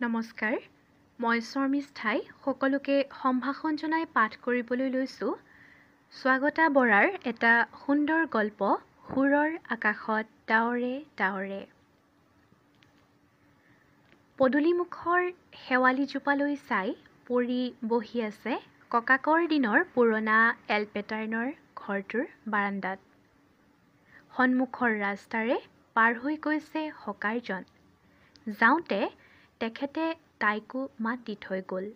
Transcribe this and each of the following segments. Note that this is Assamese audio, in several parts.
নমস্কাৰ, মই শৰ্মিষ্ঠাই সকলোকে সম্ভাষণ জনাই পাঠ কৰিবলৈ লৈছোঁ স্বাগতা বৰাৰ এটা সুন্দৰ গল্প সুৰৰ আকাশত ডাৱৰে ডাৱৰে। পদূলিমুখৰ শেৱালিজোপালৈ চাই পৰি বহি আছে ককাকৰ দিনৰ পুৰণা এলপেটাৰ্ণৰ ঘৰটোৰ বাৰান্দাত। সন্মুখৰ ৰাস্তাৰে পাৰ হৈ গৈছে হকাৰজন। যাওঁতে তেখেতে তাইকো মাত দি থৈ গ'ল।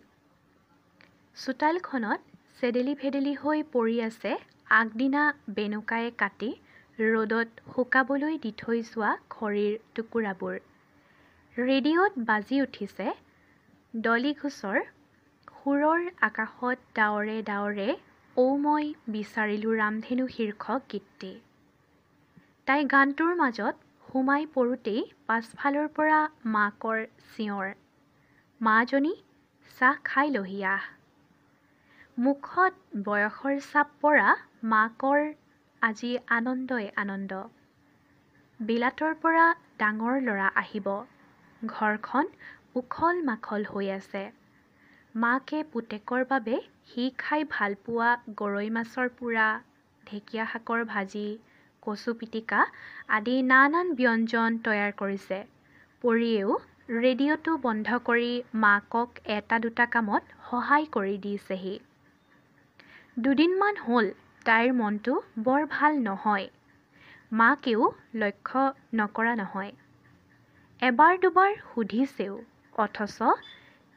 চোতালখনত চেদেলি ভেদেলি হৈ পৰি আছে আগদিনা বেনুকাই কাটি ৰ'দত শুকাবলৈ দি থৈ যোৱা খৰিৰ টুকুৰাবোৰ। ৰেডিঅ'ত বাজি উঠিছে ডলি ঘোষৰ সুৰৰ আকাশত ডাৱৰে ডাৱৰে ঔ মই বিচাৰিলোঁ ৰামধেনু শীৰ্ষক গীতটি। তাই গানটোৰ মাজত সোমাই পৰোঁতেই পাছফালৰ পৰা মাকৰ চিঞৰ, মাজনী চাহ খাই লহি আহ। মুখত বয়সৰ চাপ পৰা মাকৰ আজি আনন্দই আনন্দ। বিলাতৰ পৰা ডাঙৰ ল'ৰা আহিব। ঘৰখন উখল মাখল হৈ আছে। মাকে পুতেকৰ বাবে সি খাই ভাল পোৱা গৰৈ মাছৰ পোৰা, ঢেকীয়া শাকৰ ভাজি, কচু পিটিকা আদি নানান ব্যঞ্জন তৈয়াৰ কৰিছে। পৰিয়েও ৰেডিঅ'টো বন্ধ কৰি মাকক এটা দুটা কামত সহায় কৰি দিছেহি। দুদিনমান হ'ল তাইৰ মনটো বৰ ভাল নহয়। মাকেও লক্ষ্য নকৰা নহয়। এবাৰ দুবাৰ সুধিছেও, অথচ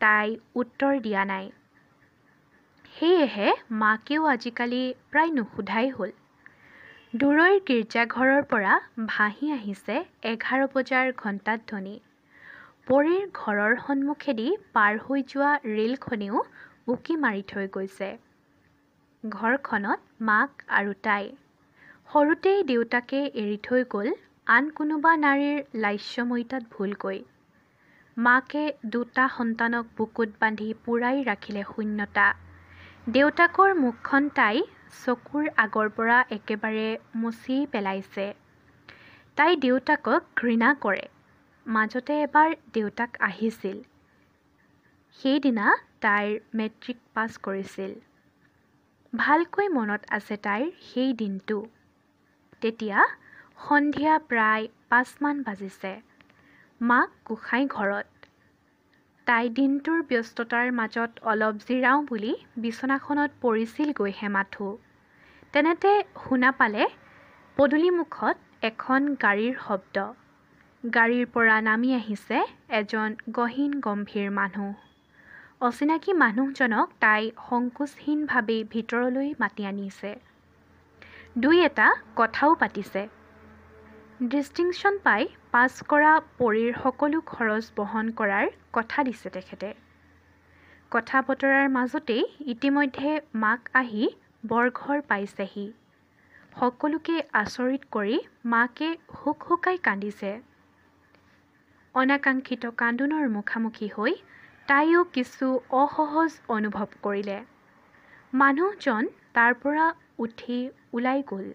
তাই উত্তৰ দিয়া নাই। সেয়েহে মাকেও আজিকালি প্ৰায় নুসুধাই হ'ল। দূৰৈৰ গীৰ্জাঘৰৰ পৰা ভাহি আহিছে 11 বজাৰ ঘণ্টাধ্বনি। পৰীৰ ঘৰৰ সন্মুখেদি পাৰ হৈ যোৱা ৰেলখনেও উকি মাৰি থৈ গৈছে। ঘৰখনত মাক আৰু তাই। সৰুতেই দেউতাকে এৰি থৈ গ'ল আন কোনোবা নাৰীৰ লাস্যময়িতাত ভুলকৈ। মাকে দুটা সন্তানক বুকুত বান্ধি পূৰাই ৰাখিলে শূন্যতা। দেউতাকৰ মুখখন তাই চকুৰ আগৰ পৰা একেবাৰে মুচি পেলাইছে। তাই দেউতাকক ঘৃণা কৰে। মাজতে এবাৰ দেউতাক আহিছিল। সেইদিনা তাইৰ মেট্ৰিক পাছ কৰিছিল। ভালকৈ মনত আছে তাইৰ সেই দিনটো। তেতিয়া সন্ধিয়া প্ৰায় 5 মান বাজিছে। মাক গোসাঁই ঘৰত। তাই দিনটোৰ ব্যস্ততাৰ মাজত অলপ জিৰাওঁ বুলি বিচনাখনত পৰিছিলগৈহে মাথো। তেনেতে শুনা পালে পদূলিমুখত এখন গাড়ীৰ শব্দ। গাড়ীৰ পৰা নামি আহিছে এজন গহীন গম্ভীৰ মানুহ। অচিনাকি মানুহজনক তাই সংকোচহীনভাৱে ভিতৰলৈ মাতি আনিছে। দুই এটা কথাও পাতিছে। ডিষ্টিংশ্যন পাই পাছ কৰা পৰীৰ সকলো খৰচ বহন কৰাৰ কথা দিছে তেখেতে। কথা বতৰাৰ মাজতেই ইতিমধ্যে মাক আহি বৰঘৰ পাইছেহি। সকলোকে আচৰিত কৰি মাকে হুকহুকাই কান্দিছে। অনাকাংক্ষিত কান্দোনৰ মুখামুখি হৈ তাইও কিছু অসহজ অনুভৱ কৰিলে। মানুহজন তাৰ পৰা উঠি ওলাই গ'ল।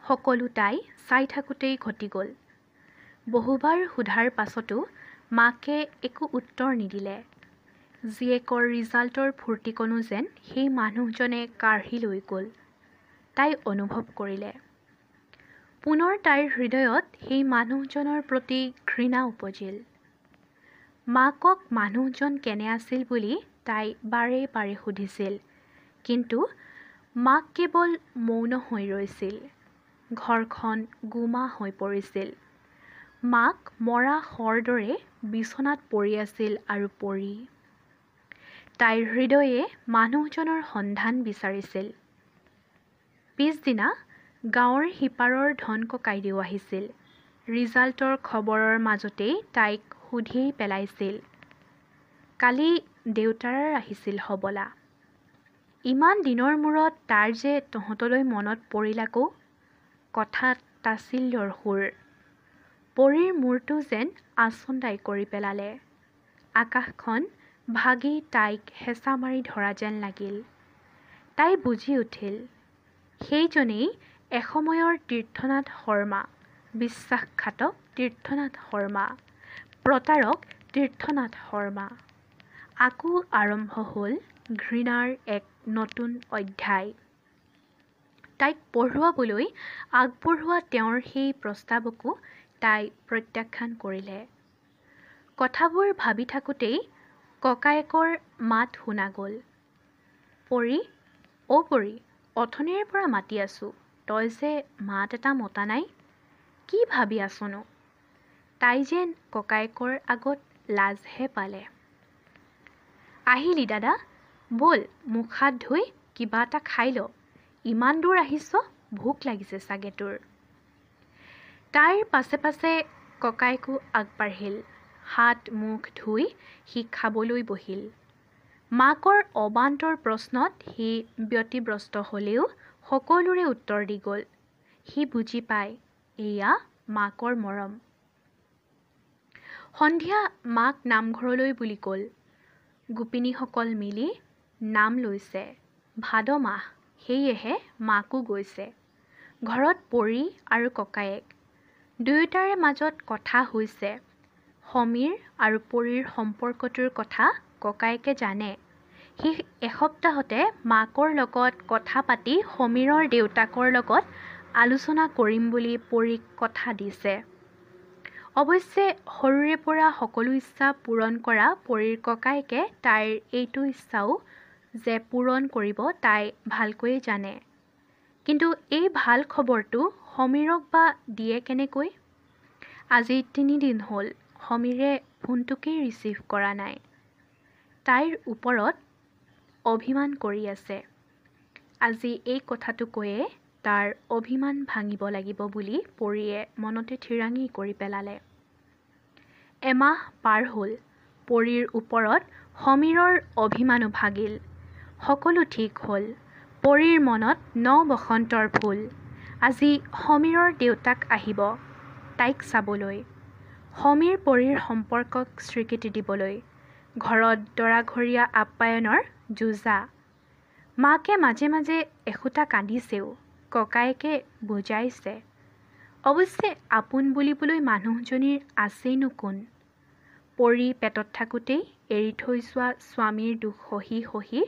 সকলো তাই চাই থাকোঁতেই ঘটি গ'ল। বহুবাৰ সোধাৰ পাছতো মাকে একো উত্তৰ নিদিলে। জীয়েকৰ ৰিজাল্টৰ ফূৰ্তিকণো যেন সেই মানুহজনে কাঢ়ি লৈ গ'ল। তাই অনুভৱ কৰিলে। পুনৰ তাইৰ হৃদয়ত সেই মানুহজনৰ প্ৰতি ঘৃণা উপজিল। মাকক মানুহজন কেনে আছিল বুলি তাই বাৰে বাৰে সুধিছিল। কিন্তু মাক কেৱল মৌন হৈ ৰৈছিল। ঘৰখন গোমা হৈ পৰিছিল। মাক মৰা শৰ দৰে বিচনাত পৰি আছিল আৰু পৰি। তাইৰ হৃদয়ে মানুহজনৰ সন্ধান বিচাৰিছিল। পিছদিনা গাঁৱৰ সিপাৰৰ ধন ককাইদেউ আহিছিল। ৰিজাল্টৰ খবৰৰ মাজতেই তাইক সুধিয়েই পেলাইছিল। কালি দেউতাৰাৰ আহিছিল হবলা। ইমান দিনৰ মূৰত তাৰ যে তহঁতলৈ মনত পৰিল আকৌ। কথাত তাচিল্যৰ সুৰ। পৰীৰ মূৰটো যেন আচন্দাই কৰি পেলালে। আকাশখন ভাগি তাইক হেঁচা মাৰি ধৰা যেন লাগিল। তাই বুজি উঠিল। সেইজনেই এসময়ৰ তীৰ্থনাথ শৰ্মা, বিশ্বাসঘাতক তীৰ্থনাথ শৰ্মা, প্ৰতাৰক তীৰ্থনাথ শৰ্মা। আকৌ আৰম্ভ হ'ল ঘৃণাৰ এক নতুন অধ্যায়। তাইক পঢ়ুৱাবলৈ আগবঢ়োৱা তেওঁৰ সেই প্ৰস্তাৱকো তাই প্ৰত্যাখ্যান কৰিলে। কথাবোৰ ভাবি থাকোঁতেই ককায়েকৰ মাত শুনা গ'ল। পৰী, অ' পৰী, অথনিৰে পৰা মাতি আছোঁ, তই যে মাত এটা মতা নাই, কি ভাবি আছনো? তাই যেন ককায়েকৰ আগত লাজহে পালে। আহিলি দাদা, ব'ল মুখ হাত ধুই কিবা এটা খাই ল, ইমান দূৰ আহিছ, ভোক লাগিছে চাগে তোৰ। তাইৰ পাছে পাছে ককায়েকো আগবাঢ়িল। হাত মুখ ধুই সি খাবলৈ বহিল। মাকৰ অবান্তৰ প্ৰশ্নত সি ব্যতিব্যস্ত হ'লেও সকলোৰে উত্তৰ দি গ'ল। সি বুজি পায়, এয়া মাকৰ মৰম। সন্ধিয়া মাক নামঘৰলৈ বুলি গ'ল। গোপিনীসকল মিলি নাম লৈছে। ভাদ মাহ, সেয়েহে মাকো গৈছে। ঘৰত পৰী আৰু ককায়েক দুয়োটাৰে মাজত কথা হৈছে। সমীৰ আৰু পৰীৰ সম্পৰ্কটোৰ কথা ককায়েকে জানে। সি এসপ্তাহতে মাকৰ লগত কথা পাতি সমীৰৰ দেউতাকৰ লগত আলোচনা কৰিম বুলি পৰীক কথা দিছে। অৱশ্যে সৰুৰে পৰা সকলো ইচ্ছা পূৰণ কৰা পৰীৰ ককায়েকে তাইৰ এইটো ইচ্ছাও যে পূৰণ কৰিব তাই ভালকৈয়ে জানে। কিন্তু এই ভাল খবৰটো সমীৰক বা দিয়ে কেনেকৈ? আজি 3 দিন হ'ল সমীৰে ফোনটোকেই ৰিচিভ কৰা নাই। তাইৰ ওপৰত অভিমান কৰি আছে। আজি এই কথাটো কৈয়ে তাৰ অভিমান ভাঙিব লাগিব বুলি পৰীয়ে মনতে ঠিৰাঙি কৰি পেলালে। এমাহ পাৰ হ'ল। পৰীৰ ওপৰত সমীৰৰ অভিমানো ভাগিল। সকলো ঠিক হ'ল। পৰীৰ মনত ন-বসন্তৰ ফুল। আজি সমীৰৰ দেউতাক আহিব তাইক চাবলৈ। সমীৰ পৰীৰ সম্পৰ্কক স্বীকৃতি দিবলৈ। ঘৰত দৰাঘৰীয়া আপ্যায়নৰ যোজা। মাকে মাজে মাজে এসোঁতা কান্দিছেও। ককায়েকে বুজাইছে। অৱশ্যে আপোন বুলিবলৈ মানুহজনীৰ আছেইনো কোন? পৰী পেটত থাকোঁতেই এৰি থৈ যোৱা স্বামীৰ দুখ সহি সহি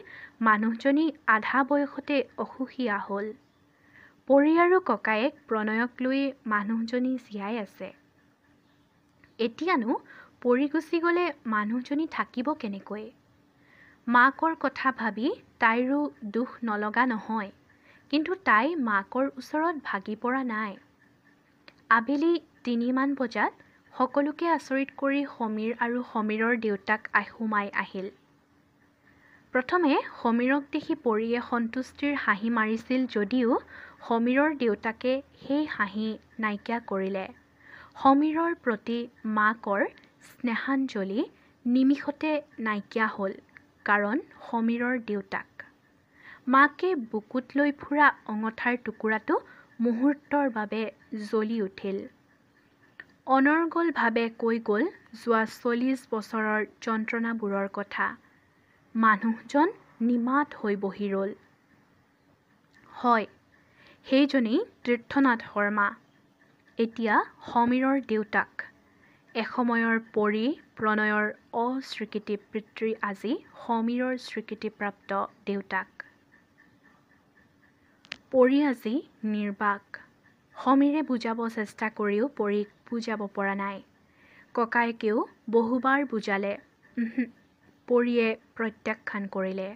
মানুহজনী আধা বয়সতে অসুখীয়া হ'ল। পৰী আৰু ককায়েক প্ৰণয়ক লৈয়ে মানুহজনী জীয়াই আছে। এতিয়ানো পৰী গুচি গ'লে মানুহজনী থাকিব কেনেকৈ? মাকৰ কথা ভাবি তাইৰো দুখ নলগা নহয়, কিন্তু তাই মাকৰ ওচৰত ভাগি পৰা নাই। আবেলি 3 মান বজাত সকলোকে আচৰিত কৰি সমীৰ আৰু সমীৰৰ দেউতাক সোমাই আহিল। প্ৰথমে সমীৰক দেখি পৰীয়ে সন্তুষ্টিৰ হাঁহি মাৰিছিল যদিও সমীৰৰ দেউতাকে সেই হাঁহি নাইকিয়া কৰিলে। সমীৰৰ প্ৰতি মাকৰ স্নেহাঞ্জলি নিমিষতে নাইকিয়া হ'ল, কাৰণ সমীৰৰ দেউতাক। মাকে বুকুত লৈ ফুৰা অঙঠাৰ টুকুৰাটো মুহূৰ্তৰ বাবে জ্বলি উঠিল। অনৰ্গলভাৱে কৈ গ'ল যোৱা 40 বছৰৰ যন্ত্ৰণাবোৰৰ কথা। মানুহজন নিমাত হৈ বহি ৰ'ল। হয়, সেইজনেই তীৰ্থনাথ শৰ্মা, এতিয়া সমীৰৰ দেউতাক। এসময়ৰ পৰী প্ৰণয়ৰ অস্বীকৃতি পিতৃ আজি সমীৰৰ স্বীকৃতিপ্ৰাপ্ত দেউতাক। পৰী আজি নিৰ্বাক। সমীৰে বুজাব চেষ্টা কৰিও পৰীক বুজাব পৰা নাই। ককায়েকেও বহুবাৰ বুজালে, পৰীয়ে প্ৰত্যাখ্যান কৰিলে।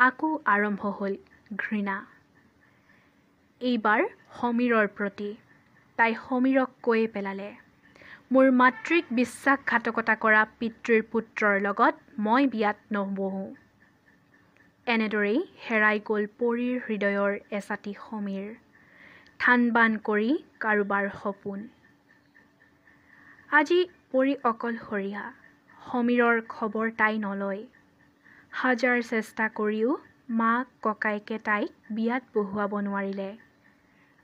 আকৌ আৰম্ভ হ'ল ঘৃণা। এইবাৰ সমীৰৰ প্ৰতি। তাই সমীৰক কৈয়ে পেলালে, মোৰ মাতৃক বিশ্বাসঘাতকতা কৰা পিতৃৰ পুত্ৰৰ লগত মই বিয়াত নবহোঁ। এনেদৰেই হেৰাই গ'ল পৰীৰ হৃদয়ৰ এচাটি সমীৰ। থান-বান কৰি কাৰোবাৰ সপোন। আজি পৰী অকলশৰীয়া। সমীৰৰ খবৰ তাই নলয়। হাজাৰ চেষ্টা কৰিও মাক ককায়েকে তাইক বিয়াত বহুৱাব নোৱাৰিলে।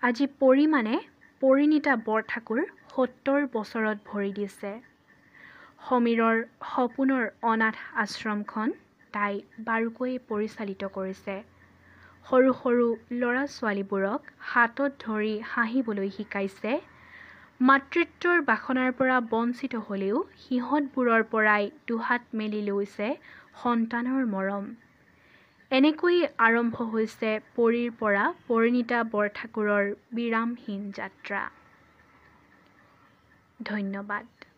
আজি পৰী মানে পৰিণীতা বৰঠাকুৰ 70 বছৰত ভৰি দিছে। সমীৰৰ সপোনৰ অনাথ আশ্ৰমখন তাই বাৰুকৈয়ে পৰিচালিত কৰিছে। সৰু সৰু ল'ৰা-ছোৱালীবোৰক হাতত ধৰি হাঁহিবলৈ শিকাইছে। মাতৃত্বৰ বাসনাৰ পৰা বঞ্চিত হ'লেও সিহঁতবোৰৰ পৰাই দুহাত মেলি লৈছে সন্তানৰ মৰম। এনেকৈ আৰম্ভ হৈছে পৰীৰ পৰা পৰিণীতা বৰঠাকুৰৰ বিৰামহীন যাত্ৰা। ধন্যবাদ।